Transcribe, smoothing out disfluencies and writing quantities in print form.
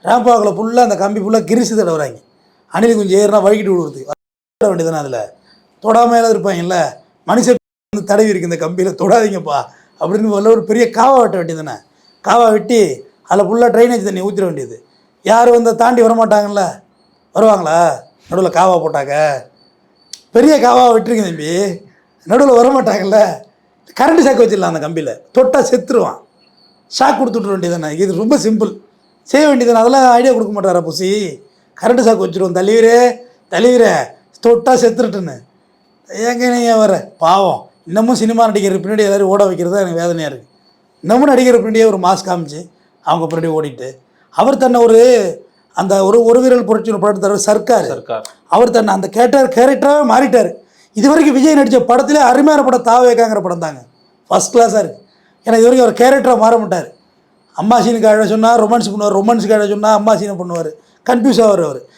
Ramp வாக்கில் ஃபுல்லாக அந்த கம்பி ஃபுல்லாக கிரிசு தடவுறாங்க. அணில் கொஞ்சம் ஏறினா வழுக்கிட்டு விடுறதுக்கு வேண்டியதானே. அதில் தொடாமையில இருப்பாங்கல்ல, மனுஷன் வந்து தடவி இருக்கு இந்த கம்பியில் தொடாதீங்கப்பா அப்படின்னு ஒரு பெரிய காவா வெட்ட வேண்டியதானே. காவா வெட்டி அதில் ஃபுல்லாக ட்ரைனேஜ் தண்ணி ஊற்றிட வேண்டியது. யாரும் வந்து தாண்டி வரமாட்டாங்கல்ல, வருவாங்களா நடுவில் காவா போட்டாங்க? பெரிய காவாவை விட்டுருங்க தம்பி, நடுவில் வரமாட்டாங்கல்ல. கரண்ட் ஷாக் வச்சிடலாம் அந்த கம்பியில், தொட்டால் செத்துருவான். ஷாக் கொடுத்துட்ற வேண்டியதானே. இது ரொம்ப சிம்பிள், செய்ய வேண்டியதானே. அதெல்லாம் ஐடியா கொடுக்க மாட்டாரா புசி? கரண்ட் ஷாக் வச்சுருவோம், தள்ளிவிரே தொட்டால் செத்துருட்டுன்னு. ஏங்க நீங்கள் வர பாவம், இன்னமும் சினிமா நடிக்கிற பின்னாடி எல்லோரும் ஓட வைக்கிறது எனக்கு வேதனையாக இருக்குது. இன்னமும் நடிக்கிற பின்னாடியே ஒரு மாஸ்க் காமிச்சு அவங்க பின்னாடி ஓடிட்டு, அவர் தன்னை ஒரு அந்த ஒரு வீரல் புரட்சி படத்தை சர்க்கார், அவர் தன்னை அந்த கேரக்டராகவே மாறிட்டார். இது வரைக்கும் விஜய் நடித்த படத்திலே அருமையான படம் தாவேக்காங்கிற படம் தாங்க, ஃபஸ்ட் கிளாஸாக இருக்குது. ஏன்னா இது வரைக்கும் அவர் கேரக்டராக மாற மாட்டார். அம்மா சீனுக்கு அழ சொன்னால் ரொமான்ஸ் பண்ணுவார், ரொமான்ஸுக்கு அழ சொன்னால் அம்மா சீனை பண்ணுவார், கன்ஃபியூஸ் ஆவார் அவர்.